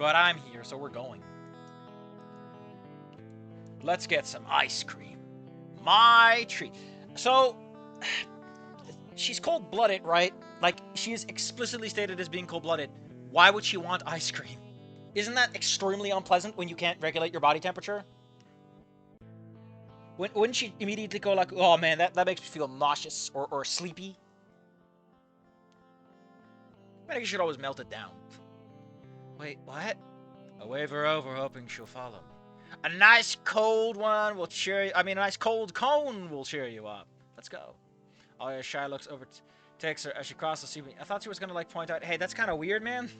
but I'm here, so we're going. Let's get some ice cream. My treat. So, she's cold-blooded, right? Like, she is explicitly stated as being cold-blooded. Why would she want ice cream? Isn't that extremely unpleasant when you can't regulate your body temperature? Wouldn't she immediately go like, oh man, that makes me feel nauseous or sleepy? I think you should always melt it down. Wait, what? I wave her over, hoping she'll follow. A nice cold one will cheer you. I mean, a nice cold cone will cheer you up. Let's go. Alia shy looks over, takes her as she crosses the sea. I thought she was gonna like point out, hey, that's kind of weird, man.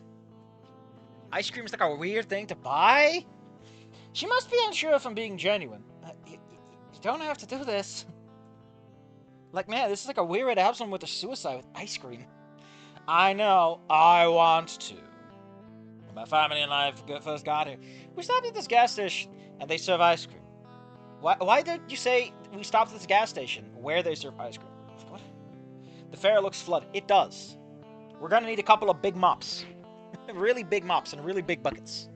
Ice cream is like a weird thing to buy. She must be unsure if I'm being genuine. You don't have to do this. Like, man, this is like a weird way to help someone with a suicide with ice cream. I know. I want to. When my family and I first got here, we stopped at this gas station, and they serve ice cream. Why did you say we stopped at this gas station where they serve ice cream? What? The fare looks flooded. It does. We're gonna need a couple of big mops. Really big mops and really big buckets.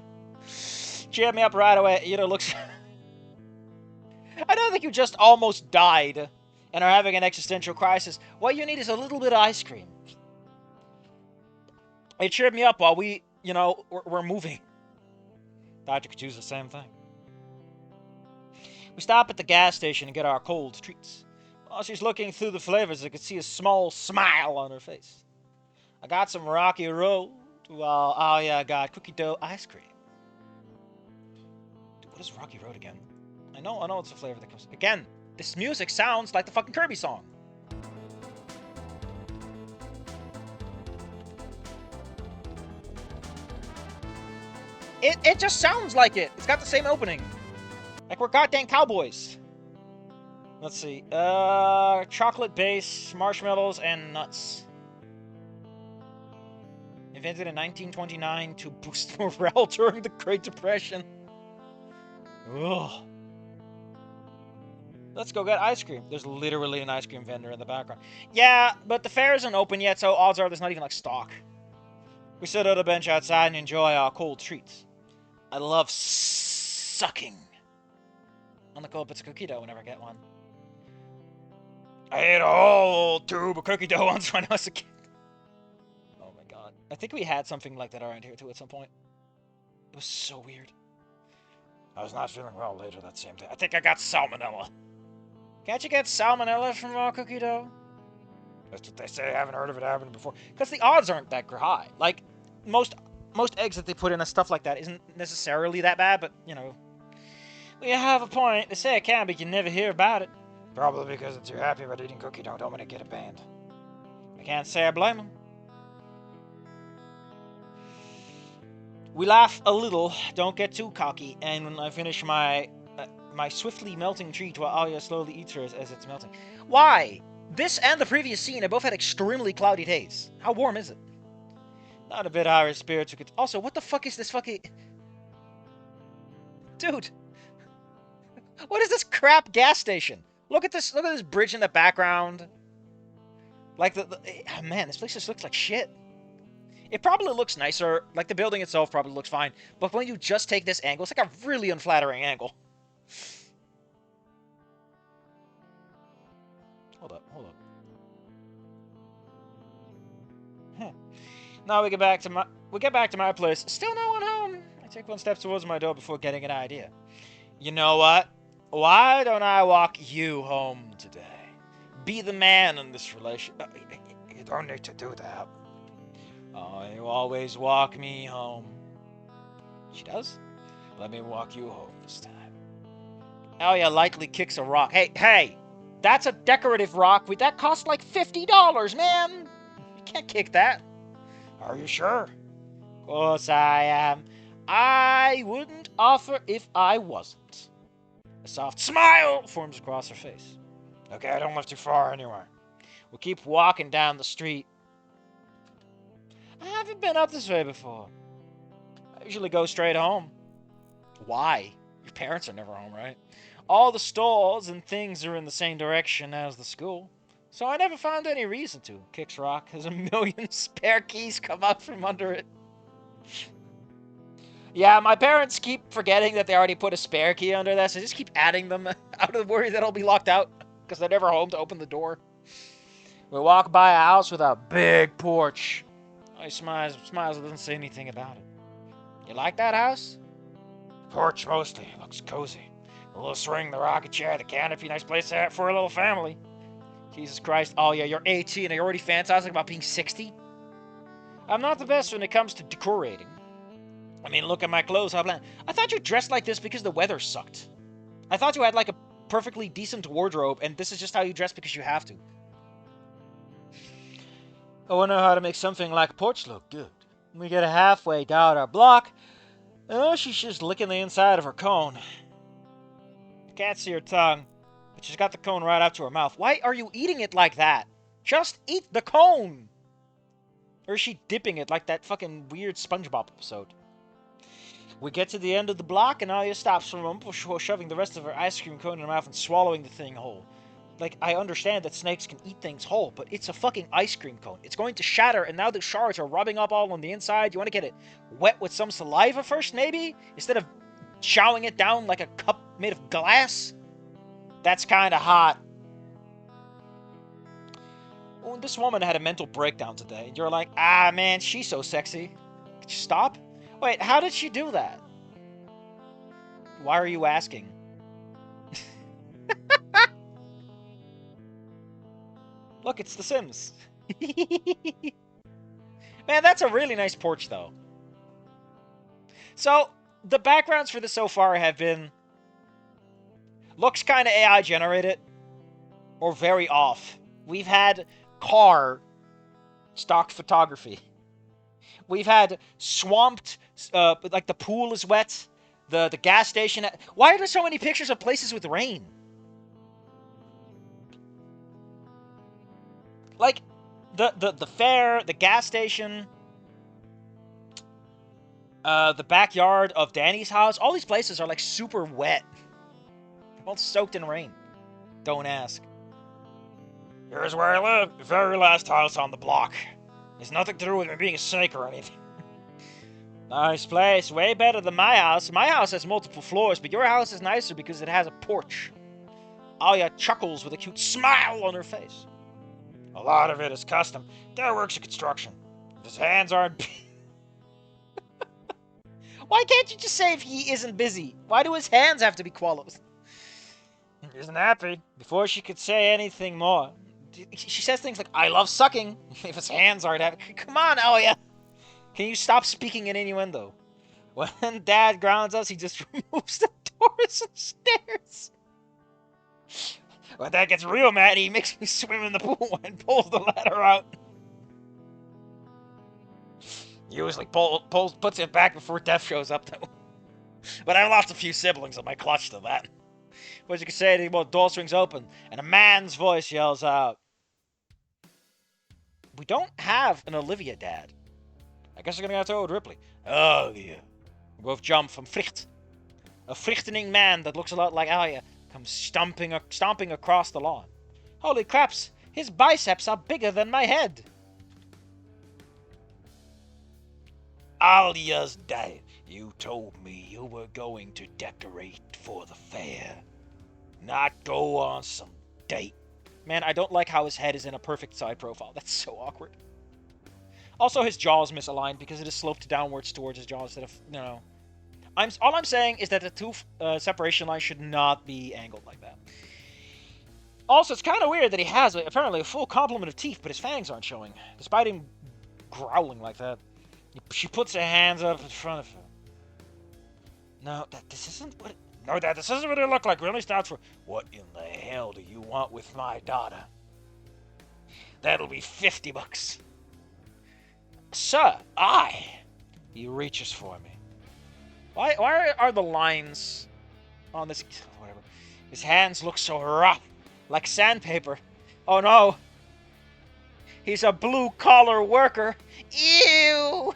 Cheer me up right away. You know, looks... I don't think you just almost died and are having an existential crisis. What you need is a little bit of ice cream. It cheered me up while we, you know, we're moving. Doctor could use the same thing. We stop at the gas station and get our cold treats. While she's looking through the flavors, I could see a small smile on her face. I got some Rocky Road, while Alia got cookie dough ice cream. Dude, what is Rocky Road again? I know it's a flavor that comes... Again, this music sounds like the fucking Kirby song. It just sounds like it. It's got the same opening. Like we're goddamn cowboys. Let's see. Chocolate base, marshmallows, and nuts. Invented in 1929 to boost morale during the Great Depression. Ugh. Let's go get ice cream. There's literally an ice cream vendor in the background. Yeah, but the fair isn't open yet, so odds are there's not even like stock. We sit on a bench outside and enjoy our cold treats. I love sucking on the cold bits of cookie dough whenever I get one. I ate a whole tube of cookie dough once when I was a kid. Oh my god. I think we had something like that around here too at some point. It was so weird. I was not feeling well later that same day. I think I got salmonella. Can't you get salmonella from raw cookie dough? That's what they say. I haven't heard of it happening before. Because the odds aren't that high. Like, most eggs that they put in a stuff like that isn't necessarily that bad, but, you know. Well, you have a point. They say it can, but you never hear about it. Probably because they're too happy about eating cookie dough. Don't want to get it banned. I can't say I blame them. We laugh a little, don't get too cocky, and when I finish my swiftly melting treat while Alia slowly eats hers as it's melting. Why? This and the previous scene have both had extremely cloudy days. How warm is it? Not a bit higher spirits. Also, what the fuck is this fucking... Dude. What is this crap gas station? Look at this bridge in the background. Like, oh man, this place just looks like shit. It probably looks nicer. Like, the building itself probably looks fine. But when you just take this angle, it's like a really unflattering angle. Hold up. Now we get back to my place. Still no one home. I take one step towards my door before getting an idea. You know what? Why don't I walk you home today? Be the man in this relation. You don't need to do that. Oh, you always walk me home. She does? Let me walk you home this time. Alia lightly kicks a rock. Hey! That's a decorative rock. That costs like $50, man! You can't kick that. Are you sure? Of course I am. I wouldn't offer if I wasn't. A soft smile forms across her face. Okay, I don't live too far anyway. We'll keep walking down the street. I haven't been up this way before. I usually go straight home. Why? Your parents are never home, right? All the stores and things are in the same direction as the school. So I never found any reason to. Kicks rock as a million spare keys come out from under it. Yeah, my parents keep forgetting that they already put a spare key under that, so just keep adding them out of the worry that I'll be locked out because they're never home to open the door. We walk by a house with a big porch. He smiles and doesn't say anything about it. You like that house? The porch mostly. Looks cozy. The little swing, the rocket chair, the canopy, nice place to have for a little family. Jesus Christ. Oh yeah, you're 18 and you're already fantasizing about being 60? I'm not the best when it comes to decorating. I mean, look at my clothes, how bland. I thought you dressed like this because the weather sucked. I thought you had like a perfectly decent wardrobe and this is just how you dress because you have to. I wonder how to make something like a porch look good. We get halfway down our block, and she's just licking the inside of her cone. I can't see her tongue, but she's got the cone right up to her mouth. Why are you eating it like that? Just eat the cone! Or is she dipping it like that fucking weird SpongeBob episode? We get to the end of the block, and Alia stops for a moment before shoving the rest of her ice cream cone in her mouth and swallowing the thing whole. Like, I understand that snakes can eat things whole, but it's a fucking ice cream cone. It's going to shatter, and now the shards are rubbing up all on the inside. You want to get it wet with some saliva first, maybe? Instead of chowing it down like a cup made of glass? That's kind of hot. Oh, this woman had a mental breakdown today, and you're like, ah, man, she's so sexy. Could you stop? Wait, how did she do that? Why are you asking? Look, it's The Sims. Man, that's a really nice porch, though. So, the backgrounds for this so far have been... looks kind of AI generated. Or very off. We've had car stock photography. We've had swamped, like the pool is wet. The gas station... Why are there so many pictures of places with rain? Like, the fair, the gas station, the backyard of Danny's house, all these places are, like, super wet. All soaked in rain. Don't ask. Here's where I live. The very last house on the block. It's nothing to do with me being a snake or anything. Nice place. Way better than my house. My house has multiple floors, but your house is nicer because it has a porch. Alia chuckles with a cute smile on her face. A lot of it is custom. Dad works in construction. If his hands aren't... Why can't you just say if he isn't busy? Why do his hands have to be qualified? He isn't happy. Before she could say anything more, she says things like, I love sucking. If his hands aren't happy. Come on, Alia. Can you stop speaking in innuendo? When Dad grounds us, he just removes the doors and stairs. When Dad gets real mad, he makes me swim in the pool and pulls the ladder out. He usually puts it back before Death shows up, though. But I lost a few siblings on my clutch to that. What you can say, the door swings open, and a man's voice yells out. We don't have an Olivia, Dad. I guess we're gonna have to go with Ripley. Olivia. We both jump from Fricht. A Frichtening man that looks a lot like Alia comes stomping across the lawn. Holy craps, his biceps are bigger than my head. Alia's dad, you told me you were going to decorate for the fair. Not go on some date. Man, I don't like how his head is in a perfect side profile. That's so awkward. Also, his jaw is misaligned because it is sloped downwards towards his jaw instead of, all I'm saying is that the two separation lines should not be angled like that. Also, it's kind of weird that he has, apparently, a full complement of teeth, but his fangs aren't showing, despite him growling like that. She puts her hands up in front of her. No, this isn't what... No, Dad, this isn't what it looked like. Really starts for... What in the hell do you want with my daughter? That'll be $50. Sir, He reaches for me. Why are the lines on this... Whatever. His hands look so rough, like sandpaper. Oh no. He's a blue-collar worker. Ew!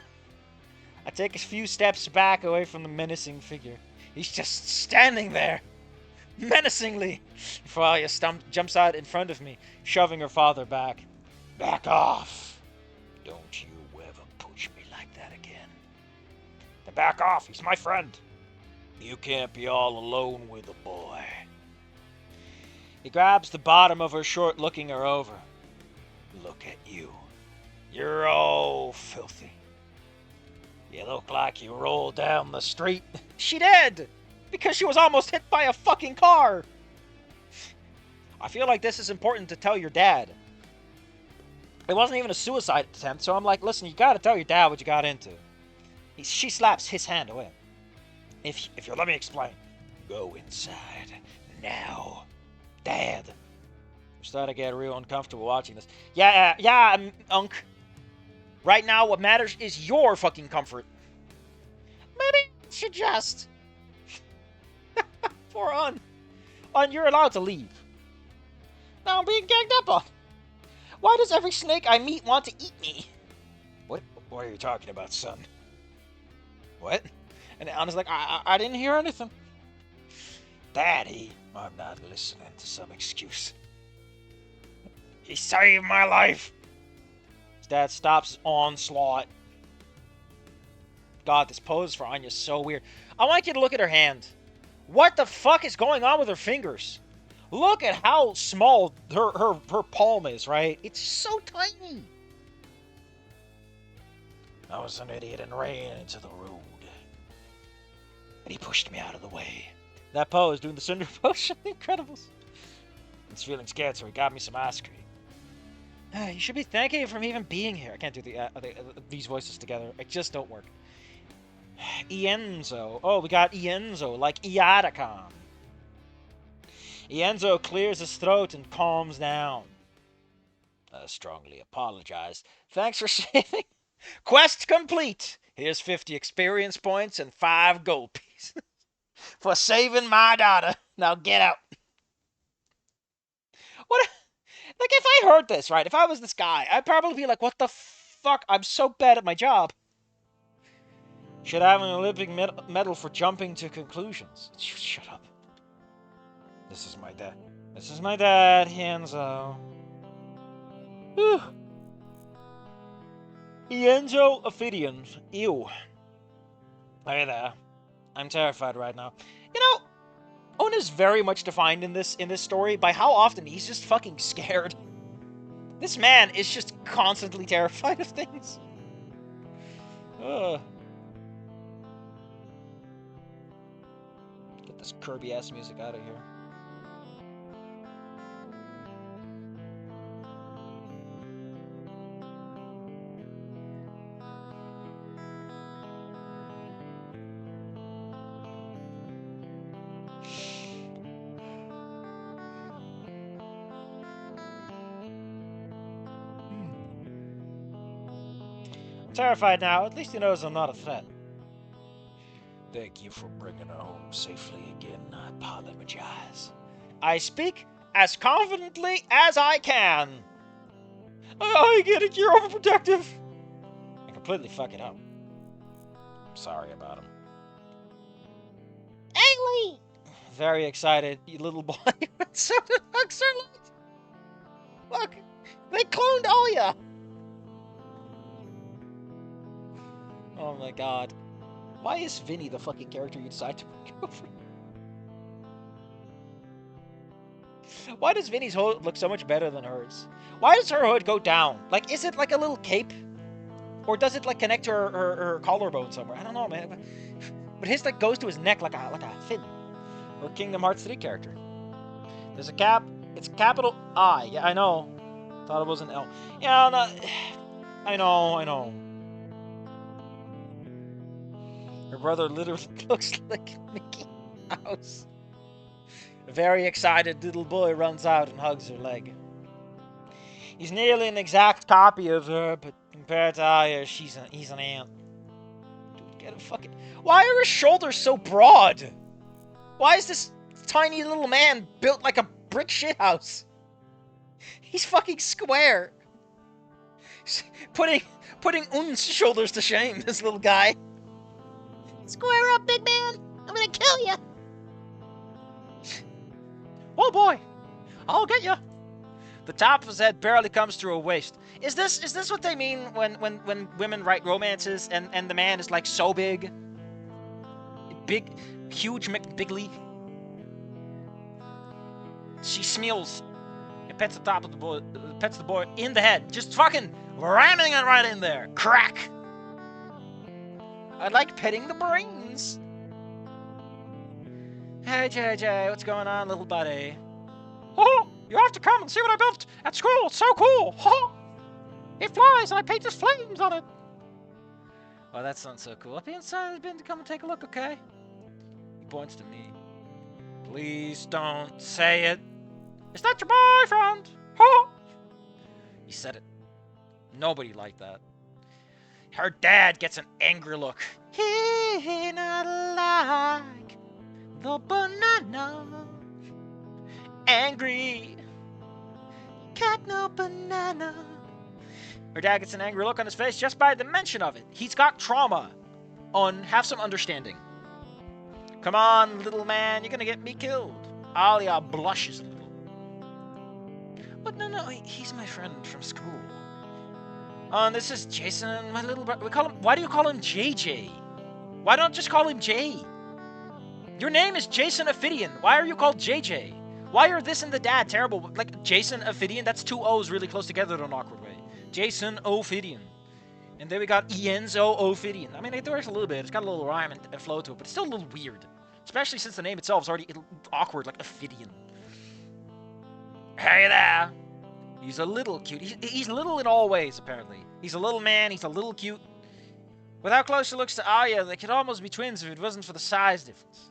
I take a few steps back away from the menacing figure. He's just standing there, menacingly, before Alia jumps out in front of me, shoving her father back. Back off! Don't you ever push me like that again. The Back off, he's my friend. You can't be all alone with a boy. He grabs the bottom of her shirt, looking her over. Look at you. You're all filthy. You look like you rolled down the street. She did! Because she was almost hit by a fucking car! I feel like this is important to tell your dad. It wasn't even a suicide attempt, so I'm like, listen, you gotta tell your dad what you got into. She slaps his hand away. If you'll let me explain. Go inside. Now. Dad. I'm starting to get real uncomfortable watching this. Yeah, Unc. Right now, what matters is your fucking comfort. Maybe you should just... Poor Un. Un, you're allowed to leave. Now I'm being ganged up on. Why does every snake I meet want to eat me? What are you talking about, son? What? And Anna's like, I didn't hear anything. Daddy, I'm not listening to some excuse. He saved my life. His dad stops his onslaught. God, this pose for Anya's so weird. I want you to look at her hand. What the fuck is going on with her fingers? Look at how small her palm is, right? It's so tiny. I was an idiot and ran into the road. And he pushed me out of the way. That pose, doing the Cinder pose, the Incredibles. He's feeling scared, so he got me some ice cream. You should be thanking him for even being here. I can't do these voices together. It just don't work. Ienzo. Oh, we got Ienzo, like Iadakan. Ienzo clears his throat and calms down. I strongly apologize. Thanks for saving. Quest complete. Here's 50 experience points and 5 gold pieces. For saving my daughter. Now get out. What? Like, if I heard this, right? If I was this guy, I'd probably be like, what the fuck? I'm so bad at my job. Should have an Olympic medal for jumping to conclusions. Shut up. This is my dad. This is my dad, Ienzo. Whew. Ienzo Ophidian. Ew. Hey there. I'm terrified right now. You know, Owen is very much defined in this story by how often he's just fucking scared. This man is just constantly terrified of things. Get this Kirby-ass music out of here. Terrified now. At least he knows I'm not a threat. Thank you for bringing her home safely again. I apologize. I speak as confidently as I can. I get it. You're overprotective. I completely fuck it up. I'm sorry about him. Angry. Very excited, you little boy. So did Huxerland. Look, they cloned Oya. Oh my god. Why is Vinny the fucking character you decide to go for? Why does Vinny's hood look so much better than hers? Why does her hood go down? Like, is it like a little cape? Or does it like connect to her collarbone somewhere? I don't know, man. But his like goes to his neck like a fin. Or Kingdom Hearts 3 character. There's a cap. It's a capital I. Yeah, I know. Thought it was an L. Yeah, no, I know. Her brother literally looks like Mickey Mouse. A very excited little boy runs out and hugs her leg. He's nearly an exact copy of her, but compared to Aya, he's an ant. Dude, get a fucking... Why are his shoulders so broad? Why is this tiny little man built like a brick shithouse? He's fucking square. Putting Un's shoulders to shame, this little guy. Square up, big man! I'm gonna kill you! Oh boy! I'll get you! The top of his head barely comes through a waist. Is this what they mean when women write romances and the man is like so big? huge McBigley. She smeals and pets the boy in the head, just fucking ramming it right in there. Crack. I like petting the brains. Hey JJ, what's going on, little buddy? Oh, you have to come and see what I built at school. It's so cool. Oh, it flies and I painted flames on it. Well, that sounds so cool. I'll be inside. I've been to come and take a look, okay? He points to me. Please don't say it. Is that your boyfriend? Oh. He said it. Nobody liked that. Her dad gets an angry look. He not like the banana. Angry. Got no banana. Her dad gets an angry look on his face just by the mention of it. He's got trauma. Have some understanding. Come on, little man, you're gonna get me killed. Alia blushes a little. But no, he's my friend from school. And this is Jason, my little brother. Why do you call him JJ? Why don't just call him Jay? Your name is Jason Ophidian. Why are you called JJ? Why are this and the dad terrible? Like, Jason Ophidian, that's two O's really close together in an awkward way. Jason Ophidian. And then we got Ienzo Ophidian. I mean, it works a little bit. It's got a little rhyme and flow to it, but it's still a little weird. Especially since the name itself is already awkward, like Ophidian. Hey there. He's a little cute. He's little in all ways, apparently. He's a little man. He's a little cute. With how close he looks to Alia, they could almost be twins if it wasn't for the size difference.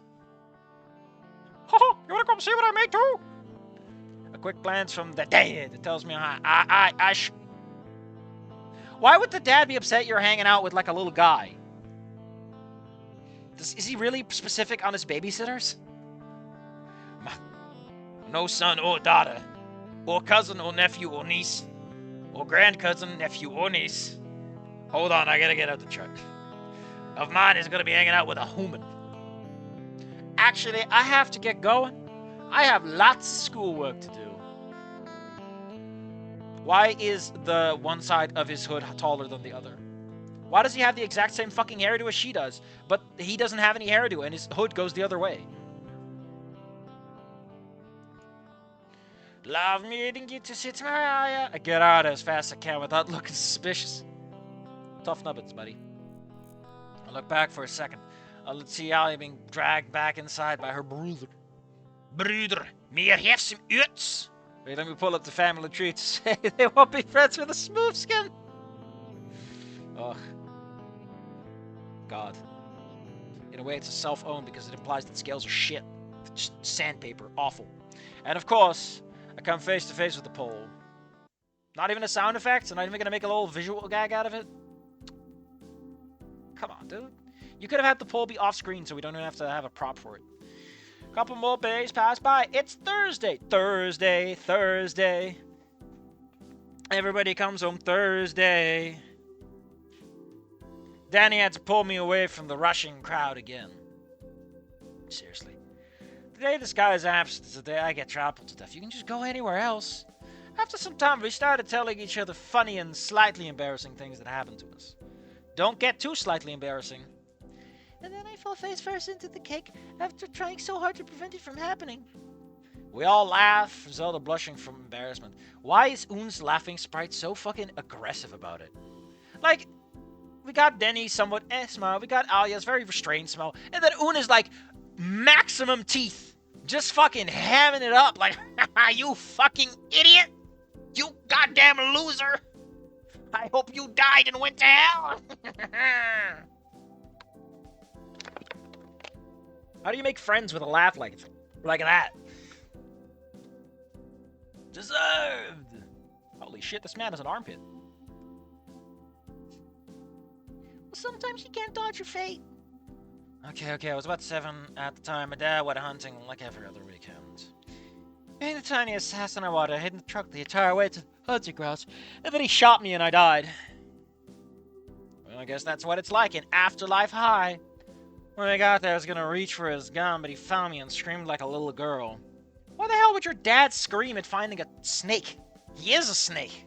You wanna come see what I make too? A quick glance from the dad tells me Why would the dad be upset you're hanging out with like a little guy? Is he really specific on his babysitters? No son or daughter, or cousin or nephew or niece, or grandcousin, nephew or niece. Hold on, I gotta get out the truck. Of mine is gonna be hanging out with a human. Actually, I have to get going. I have lots of schoolwork to do. Why is the one side of his hood taller than the other? Why does he have the exact same fucking hairdo as she does, but he doesn't have any hairdo and his hood goes the other way? Love meeting you to sit my I get out as fast as I can without looking suspicious. Tough nubbins, buddy. I look back for a second. Let's see Alia being dragged back inside by her brother. Brother, may I have some oats? Wait, let me pull up the family tree to say they won't be friends with a smooth skin. Ugh. God. In a way, it's a self-own because it implies that scales are shit. Just sandpaper. Awful. And of course, I come face to face with the pole. Not even a sound effect? I'm not even going to make a little visual gag out of it? Come on, dude. You could have had the pole be off-screen so we don't even have to have a prop for it. Couple more days pass by. It's Thursday. Thursday. Everybody comes home Thursday. Danny had to pull me away from the rushing crowd again. Seriously. The day this guy is absent is the day I get trampled to death. You can just go anywhere else. After some time, we started telling each other funny and slightly embarrassing things that happened to us. Don't get too slightly embarrassing. And then I fell face first into the cake after trying so hard to prevent it from happening. We all laugh, Zelda blushing from embarrassment. Why is Oon's laughing sprite so fucking aggressive about it? Like, we got Denny somewhat smile, we got Alia's very restrained smile, and then Oon is like, maximum teeth. Just fucking hamming it up like, you fucking idiot! You goddamn loser! I hope you died and went to hell! How do you make friends with a laugh like that? Deserved! Holy shit, this man has an armpit. Well, sometimes you can't dodge your fate. Okay, I was about 7 at the time. My dad went hunting like every other weekend. Being the tiny assassin I was, I hid in the truck the entire way to the hunting grounds, and then he shot me and I died. Well, I guess that's what it's like in Afterlife High. When I got there, I was gonna reach for his gun, but he found me and screamed like a little girl. Why the hell would your dad scream at finding a snake? He is a snake.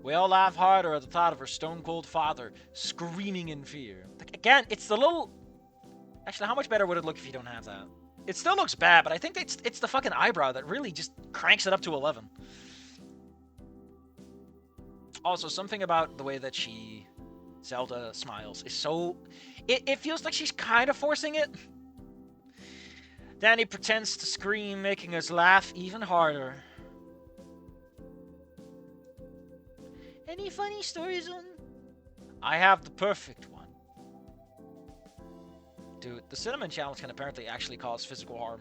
We all laugh harder at the thought of her stone-cold father screaming in fear. Like, again, it's the little Actually, how much better would it look if you don't have that? It still looks bad, but I think it's the fucking eyebrow that really just cranks it up to 11. Also, something about the way that Zelda smiles is so... It feels like she's kind of forcing it. Danny pretends to scream, making us laugh even harder. Any funny stories on... I have the perfect one. Dude, the cinnamon challenge can apparently actually cause physical harm.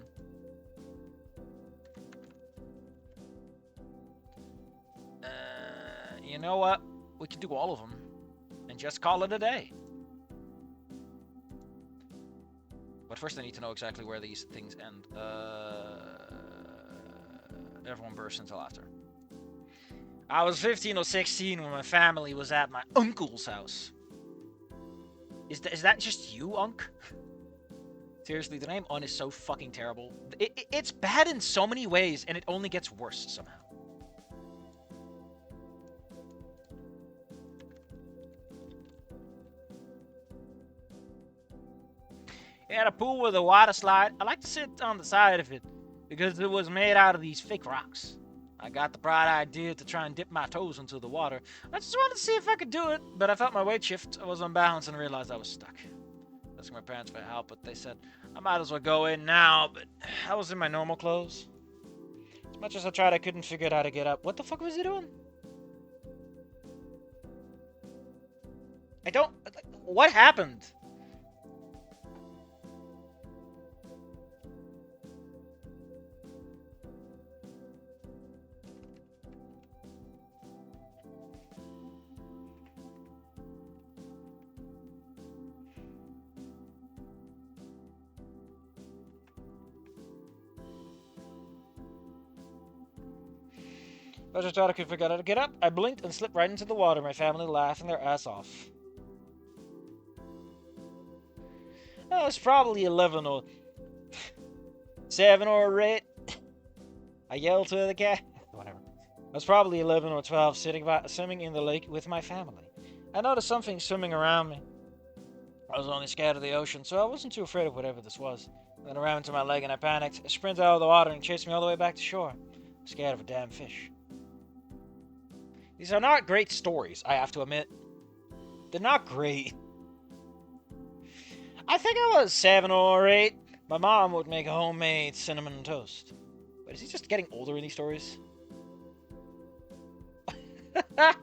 You know what? We can do all of them and just call it a day. But first I need to know exactly where these things end. Everyone bursts into laughter. I was 15 or 16 when my family was at my uncle's house. Is that just you, Unc? Seriously, the name Un is so fucking terrible. It's bad in so many ways, and it only gets worse somehow. It had a pool with a water slide. I like to sit on the side of it because it was made out of these fake rocks. I got the bright idea to try and dip my toes into the water. I just wanted to see if I could do it, but I felt my weight shift. I was unbalanced and realized I was stuck. I asked my parents for help, but they said I might as well go in now, but I was in my normal clothes. As much as I tried, I couldn't figure out how to get up. What the fuck was he doing? What happened? As I thought I could figure out how to get up, I blinked and slipped right into the water, my family laughing their ass off. I was probably 11 or 7 or 8. I yelled to the cat. Whatever. I was probably 11 or 12, swimming in the lake with my family. I noticed something swimming around me. I was only scared of the ocean, so I wasn't too afraid of whatever this was. I went around to my leg and I panicked. It sprinted out of the water and chased me all the way back to shore. I'm scared of a damn fish. These are not great stories, I have to admit. They're not great. I think I was 7 or 8. My mom would make a homemade cinnamon toast. Wait, is he just getting older in these stories? I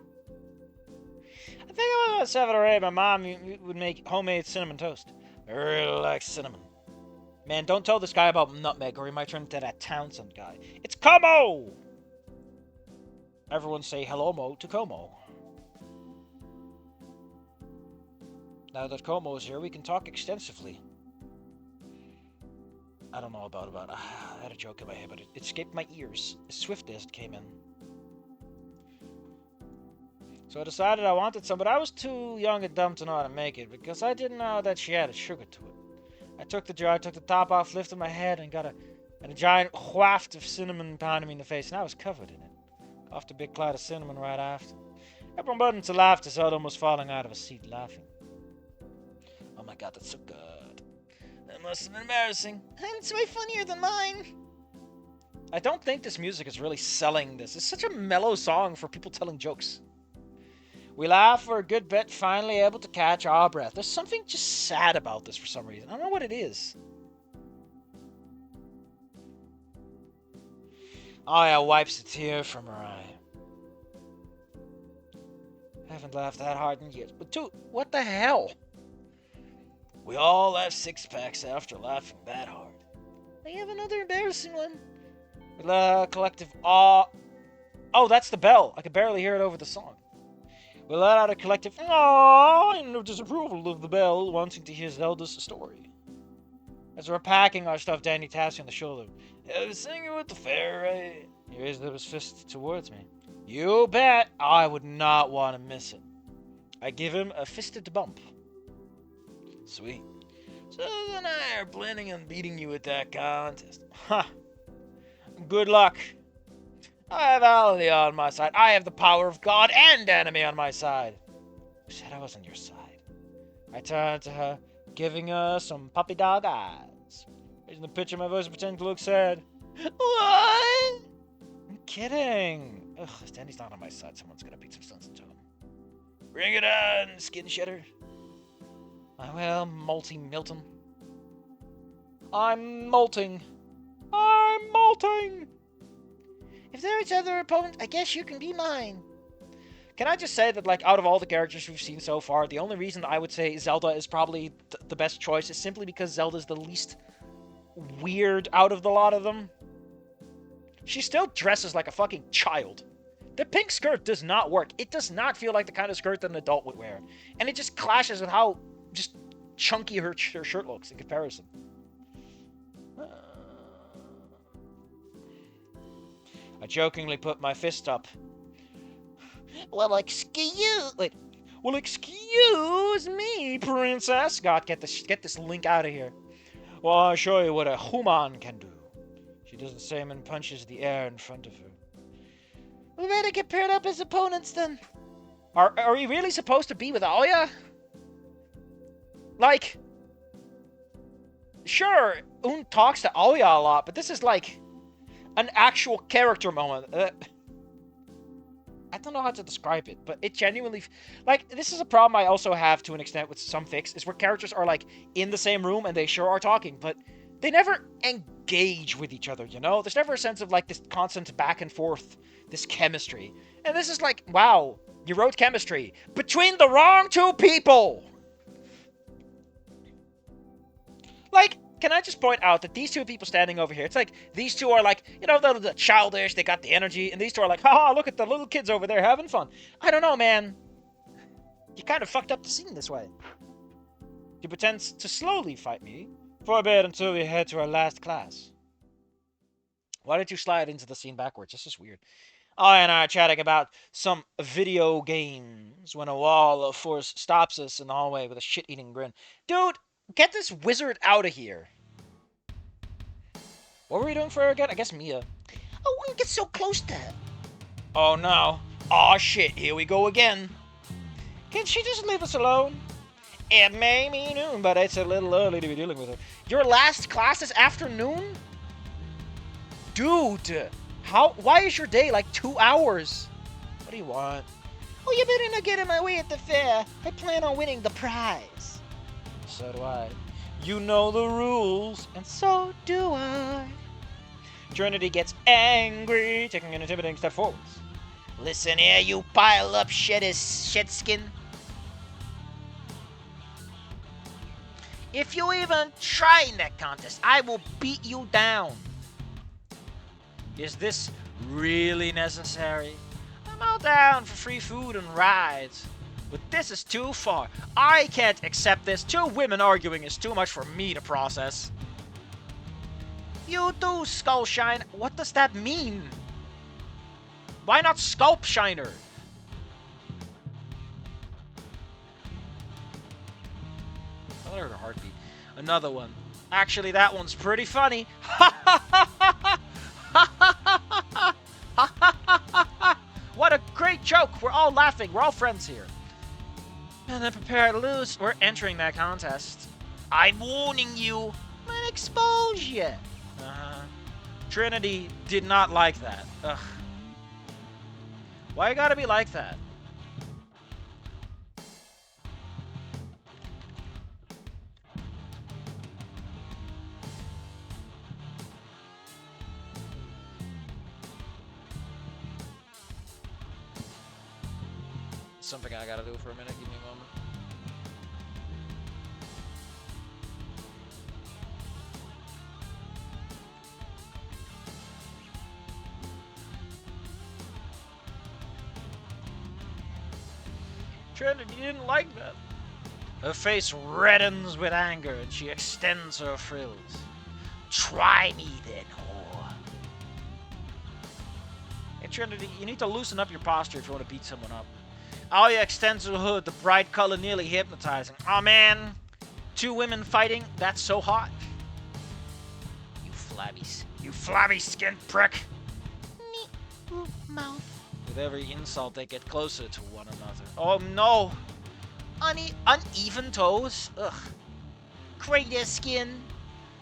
think I was 7 or 8. My mom would make homemade cinnamon toast. I really like cinnamon. Man, don't tell this guy about nutmeg or he might turn into that Townsend guy. It's Como! Everyone say hello mo to Como. Now that Como is here, we can talk extensively. I don't know about I had a joke in my head, but it escaped my ears as swift as it came in. So I decided I wanted some, but I was too young and dumb to know how to make it, because I didn't know that she added sugar to it. I took the jar, took the top off, lifted my head, and got a giant waft of cinnamon pounding me in the face, and I was covered in it. Coughed a big cloud of cinnamon right after. Everyone budded into laughter, so I was almost falling out of a seat laughing. Oh my god, that's so good. That must have been embarrassing. It's way funnier than mine. I don't think this music is really selling this. It's such a mellow song for people telling jokes. We laugh for a good bit, finally able to catch our breath. There's something just sad about this for some reason. I don't know what it is. Aya wipes a tear from her eye. I haven't laughed that hard in years. But dude, what the hell? We all have six-packs after laughing that hard. I have another embarrassing one. With a collective awe. Oh, that's the bell. I could barely hear it over the song. We let out a collective aww in disapproval of the bell, wanting to hear Zelda's story. As we're packing our stuff, Danny taps me on the shoulder. I was singing with the fairy. He raised his fist towards me. You bet I would not want to miss it. I give him a fisted bump. Sweet. So then I are planning on beating you at that contest. Ha! Good luck. I have Ality on my side. I have the power of God and enemy on my side. Who said I was on your side? I turned to her. giving us some puppy dog eyes. Raising the pitch of my voice and pretending to look sad. What? I'm kidding. Ugh, if Danny's not on my side, someone's gonna beat some sense into him. Bring it on, skin shedder. Well, Molty Milton. I'm molting. I'm molting! If they're each other opponents, I guess you can be mine. Can I just say that, like, out of all the characters we've seen so far, the only reason I would say Zelda is probably the best choice is simply because Zelda's the least weird out of the lot of them. She still dresses like a fucking child. The pink skirt does not work. It does not feel like the kind of skirt that an adult would wear. And it just clashes with how just chunky her shirt looks in comparison. I jokingly put my fist up. Well, excuse me, princess. God, get this Link out of here. Well, I'll show you what a human can do. She does the same and punches the air in front of her. We better get paired up as opponents then. Are we really supposed to be with Aoya? Like, sure, Un talks to Aoya a lot, but this is like an actual character moment. I don't know how to describe it, but it genuinely... Like, this is a problem I also have to an extent with some fics, is where characters are, like, in the same room and they sure are talking, but they never engage with each other, you know? There's never a sense of, like, this constant back and forth, this chemistry. And this is like, wow, you wrote chemistry between the wrong two people! Like, can I just point out that these two people standing over here, it's like, these two are like, you know, the childish, they got the energy, and these two are like, haha, look at the little kids over there having fun. I don't know, man. You kind of fucked up the scene this way. You pretend to slowly fight me for a bit until we head to our last class. Why did you slide into the scene backwards? This is weird. I and I are chatting about some video games when a wall of force stops us in the hallway with a shit-eating grin. Dude, get this wizard out of here. What were we doing for her again? I guess Mia. I wouldn't get so close to her. Oh no. Aw shit, here we go again. Can she just leave us alone? It may be noon, but it's a little early to be dealing with her. Your last class is afternoon? Dude, why is your day like 2 hours? What do you want? Oh, you better not get in my way at the fair. I plan on winning the prize. So do I. You know the rules, and so do I. Trinity gets angry, taking an intimidating step forwards. Listen here, you pile up shed skin. If you even try in that contest, I will beat you down. Is this really necessary? I'm all down for free food and rides. But this is too far. I can't accept this. Two women arguing is too much for me to process. You do, Skullshine. What does that mean? Why not Sculpshiner? I heard a heartbeat. Another one. Actually, that one's pretty funny. What a great joke. We're all laughing. We're all friends here. And then prepare to lose. We're entering that contest. I'm warning you. I'm gonna expose you. Trinity did not like that. Ugh. Why you gotta be like that? Something I gotta do for a minute. Give me a moment. Trinity didn't like that. Her face reddens with anger and she extends her frills. Try me then, whore. Hey Trinity, you need to loosen up your posture if you want to beat someone up. Aoya extends her hood, the bright color nearly hypnotizing. Aw, man. Two women fighting? That's so hot. You flabby skinned prick. Me, mouth. With every insult, they get closer to one another. Oh, no. Uneven toes? Ugh. crater skin.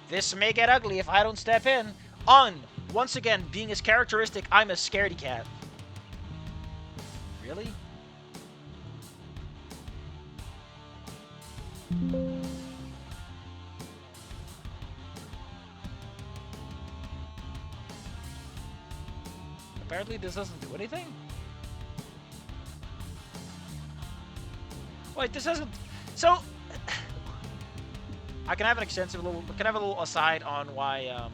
This may get ugly if I don't step in. Once again, being his characteristic, I'm a scaredy cat. Really? Apparently this doesn't do anything? Wait, this doesn't... So... I can have an extensive little... I can have a little aside on why,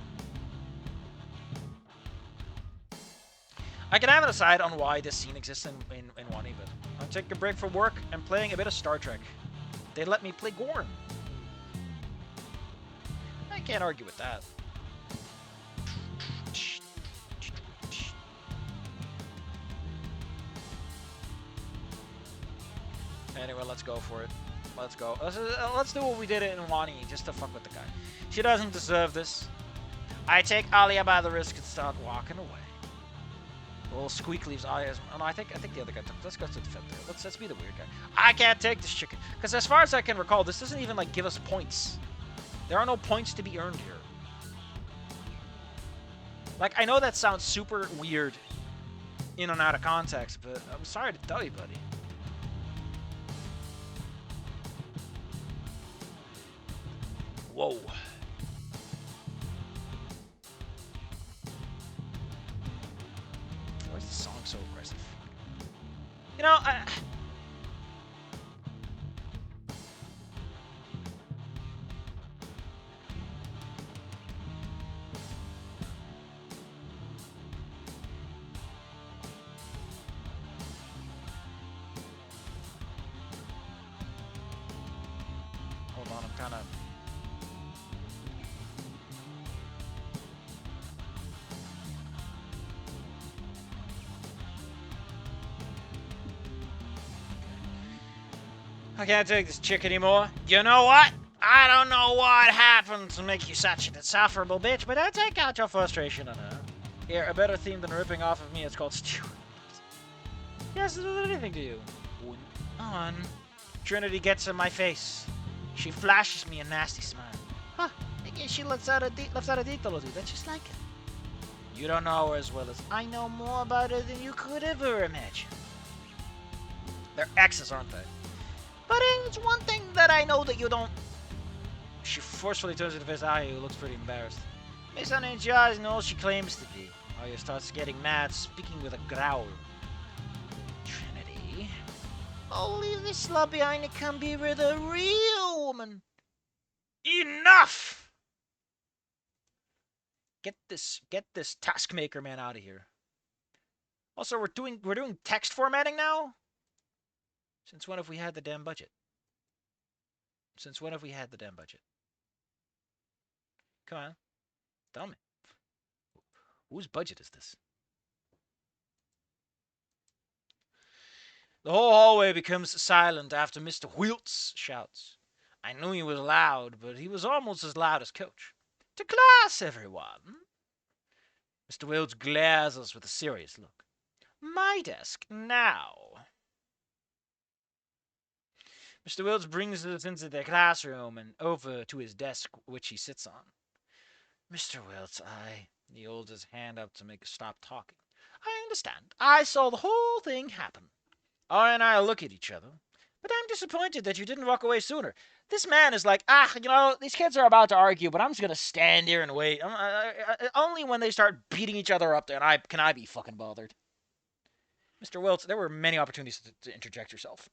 I can have an aside on why this scene exists in Wani, but I'm taking a break from work and playing a bit of Star Trek. They let me play Gorn. I can't argue with that. Anyway, let's go for it. Let's go. Let's do what we did in Wani, just to fuck with the guy. She doesn't deserve this. I take Alia by the wrist and start walking away. Well, Squeak leaves Alia's... Oh, no, I think the other guy took... Let's go to the fifth there. Let's be the weird guy. I can't take this chicken. Because as far as I can recall, this doesn't even, like, give us points. There are no points to be earned here. Like, I know that sounds super weird in and out of context, but I'm sorry to tell you, buddy. Whoa. Why is the song so aggressive? You know, hold on, I'm kind of... I can't take this chick anymore. You know what? I don't know what happened to make you such an insufferable bitch, but I take out your frustration on her. Here, a better theme than ripping off of me. It's called Stewart. Yes, it does anything to you. On. Trinity gets in my face. She flashes me a nasty smile. Huh, I guess she lets out a detail or two. That's just like it. You don't know her as well as I know more about her than you could ever imagine. They're exes, aren't they? But it's one thing that I know that you don't... She forcefully turns to face Aya, who looks pretty embarrassed. Miss Ninja is all she claims to be. Aya starts getting mad, speaking with a growl. Trinity? Oh, leave this slut behind and come be with a real woman. Enough! Get this taskmaker man out of here. Also, we're doing text formatting now? Since when have we had the damn budget? Since when have we had the damn budget? Come on. Tell me. Whose budget is this? The whole hallway becomes silent after Mr. Wiltz shouts. I knew he was loud, but he was almost as loud as Coach. To class, everyone! Mr. Wiltz glares us with a serious look. My desk now. Mr. Wills brings us into the classroom and over to his desk, which he sits on. Mr. Wills, he holds his hand up to make us stop talking. I understand. I saw the whole thing happen. Ari and I look at each other, but I'm disappointed that you didn't walk away sooner. This man is like, these kids are about to argue, but I'm just going to stand here and wait. Only when they start beating each other up can I be fucking bothered. Mr. Wilts, there were many opportunities to interject yourself.